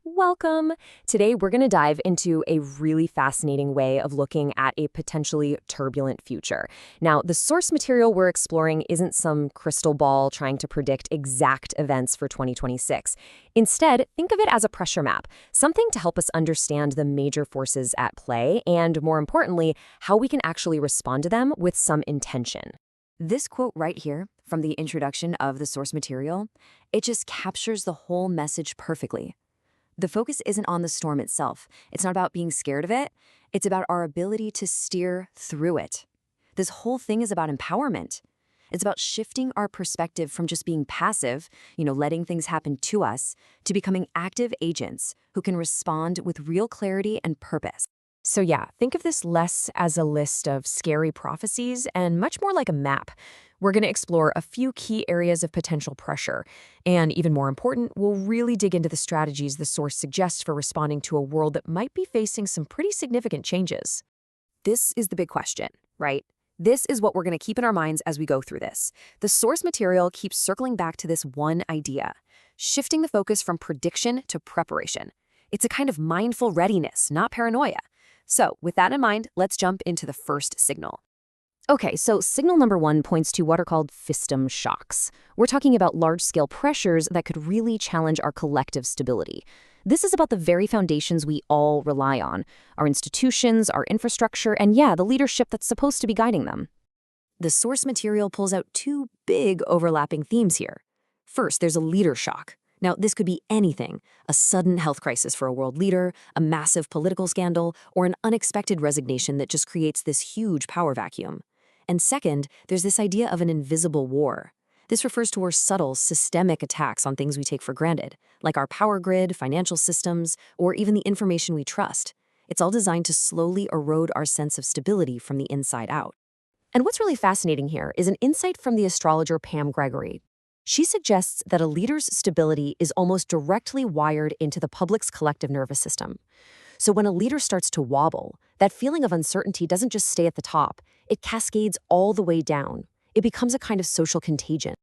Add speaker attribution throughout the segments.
Speaker 1: Welcome! Today we're going to dive into a really fascinating way of looking at a potentially turbulent future. Now, the source material we're exploring isn't some crystal ball trying to predict exact events for 2026. Instead, think of it as a pressure map, something to help us understand the major forces at play and, more importantly, how we can actually respond to them with some intention.
Speaker 2: This quote right here from the introduction of the source material, it just captures the whole message perfectly. The focus isn't on the storm itself. It's not about being scared of it. It's about our ability to steer through it. This whole thing is about empowerment. It's about shifting our perspective from just being passive, letting things happen to us, to becoming active agents who can respond with real clarity and purpose.
Speaker 1: So yeah, think of this less as a list of scary prophecies and much more like a map. We're going to explore a few key areas of potential pressure. And even more important, we'll really dig into the strategies the source suggests for responding to a world that might be facing some pretty significant changes.
Speaker 2: This is the big question, right? This is what we're going to keep in our minds as we go through this. The source material keeps circling back to this one idea, shifting the focus from prediction to preparation. It's a kind of mindful readiness, not paranoia. So, with that in mind, let's jump into the first signal.
Speaker 1: Okay, so signal number one points to what are called system shocks. We're talking about large-scale pressures that could really challenge our collective stability. This is about the very foundations we all rely on, our institutions, our infrastructure, and yeah, the leadership that's supposed to be guiding them.
Speaker 2: The source material pulls out two big overlapping themes here. First, there's a leader shock. Now, this could be anything: a sudden health crisis for a world leader, a massive political scandal, or an unexpected resignation that just creates this huge power vacuum. And second, there's this idea of an invisible war. This refers to more subtle, systemic attacks on things we take for granted, like our power grid, financial systems, or even the information we trust. It's all designed to slowly erode our sense of stability from the inside out.
Speaker 1: And what's really fascinating here is an insight from the astrologer Pam Gregory. She suggests that a leader's stability is almost directly wired into the public's collective nervous system. So when a leader starts to wobble, that feeling of uncertainty doesn't just stay at the top, it cascades all the way down. It becomes a kind of social contagion.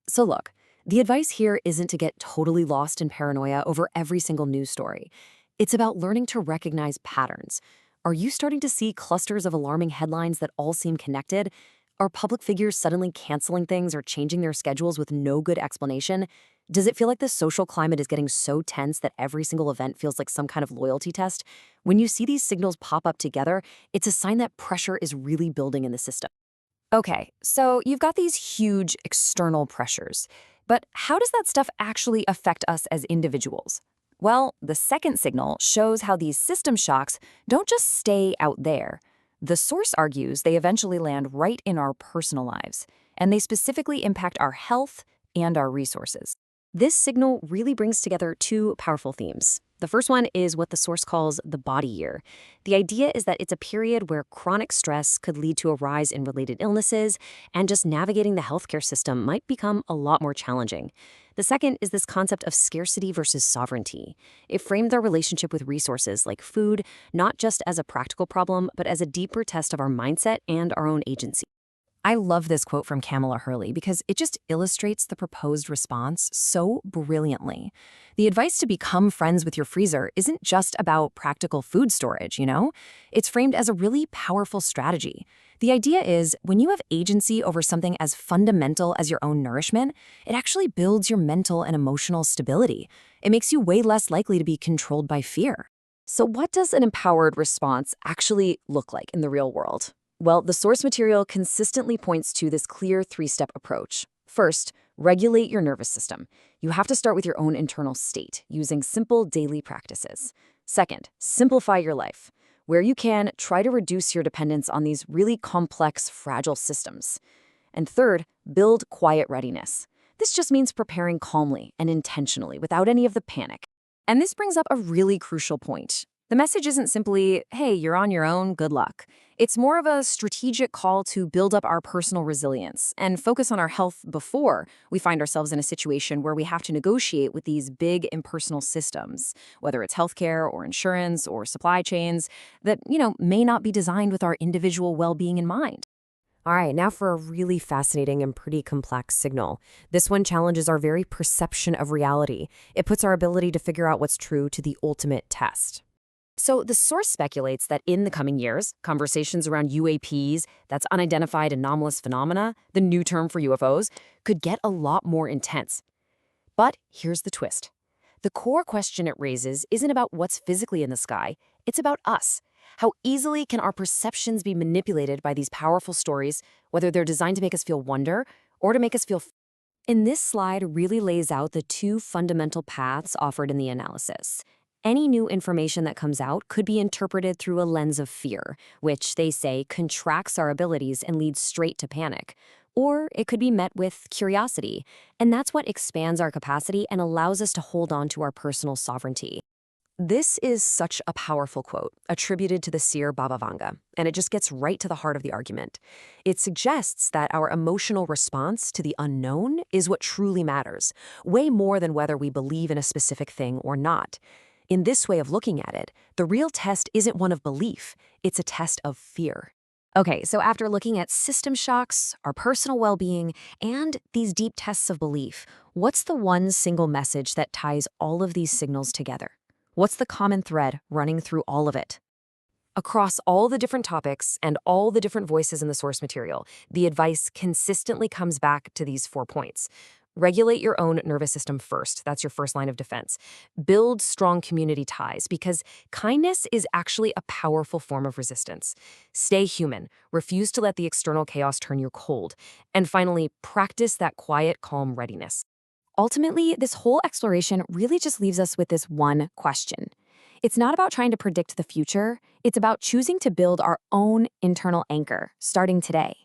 Speaker 2: So look, the advice here isn't to get totally lost in paranoia over every single news story. It's about learning to recognize patterns. Are you starting to see clusters of alarming headlines that all seem connected? Are public figures suddenly canceling things or changing their schedules with no good explanation? Does it feel like the social climate is getting so tense that every single event feels like some kind of loyalty test? When you see these signals pop up together, it's a sign that pressure is really building in the system.
Speaker 1: Okay, so you've got these huge external pressures. But how does that stuff actually affect us as individuals? Well, the second signal shows how these system shocks don't just stay out there. The source argues they eventually land right in our personal lives, and they specifically impact our health and our resources. This signal really brings together two powerful themes. The first one is what the source calls the body year. The idea is that it's a period where chronic stress could lead to a rise in related illnesses, and just navigating the healthcare system might become a lot more challenging. The second is this concept of scarcity versus sovereignty. It framed our relationship with resources like food, not just as a practical problem, but as a deeper test of our mindset and our own agency. I love this quote from Camela Hurley because it just illustrates the proposed response so brilliantly. The advice to become friends with your freezer isn't just about practical food storage, It's framed as a really powerful strategy. The idea is, when you have agency over something as fundamental as your own nourishment, it actually builds your mental and emotional stability. It makes you way less likely to be controlled by fear. So what does an empowered response actually look like in the real world? Well, the source material consistently points to this clear three-step approach. First, regulate your nervous system. You have to start with your own internal state, using simple daily practices. Second, simplify your life. Where you can, try to reduce your dependence on these really complex, fragile systems. And third, build quiet readiness. This just means preparing calmly and intentionally without any of the panic. And this brings up a really crucial point. The message isn't simply, hey, you're on your own, good luck. It's more of a strategic call to build up our personal resilience and focus on our health before we find ourselves in a situation where we have to negotiate with these big impersonal systems, whether it's healthcare or insurance or supply chains that, may not be designed with our individual well-being in mind.
Speaker 2: All right, now for a really fascinating and pretty complex signal. This one challenges our very perception of reality. It puts our ability to figure out what's true to the ultimate test. So the source speculates that in the coming years, conversations around UAPs, that's unidentified anomalous phenomena, the new term for UFOs, could get a lot more intense. But here's the twist. The core question it raises isn't about what's physically in the sky, it's about us. How easily can our perceptions be manipulated by these powerful stories, whether they're designed to make us feel wonder or to make us feel. In this slide really lays out the two fundamental paths offered in the analysis. Any new information that comes out could be interpreted through a lens of fear, which they say contracts our abilities and leads straight to panic. Or it could be met with curiosity, and that's what expands our capacity and allows us to hold on to our personal sovereignty. This is such a powerful quote, attributed to the seer Baba Vanga, and it just gets right to the heart of the argument. It suggests that our emotional response to the unknown is what truly matters, way more than whether we believe in a specific thing or not. In this way of looking at it, the real test isn't one of belief, it's a test of fear. Okay, so after looking at system shocks, our personal well-being, and these deep tests of belief, what's the one single message that ties all of these signals together? What's the common thread running through all of it? Across all the different topics and all the different voices in the source material, the advice consistently comes back to these 4 points. Regulate your own nervous system first. That's your first line of defense. Build strong community ties because kindness is actually a powerful form of resistance. Stay human. Refuse to let the external chaos turn you cold. And finally, practice that quiet, calm readiness. Ultimately, this whole exploration really just leaves us with this one question. It's not about trying to predict the future. It's about choosing to build our own internal anchor, starting today.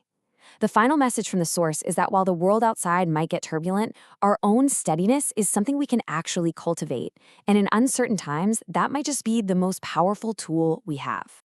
Speaker 2: The final message from the source is that while the world outside might get turbulent, our own steadiness is something we can actually cultivate. And in uncertain times, that might just be the most powerful tool we have.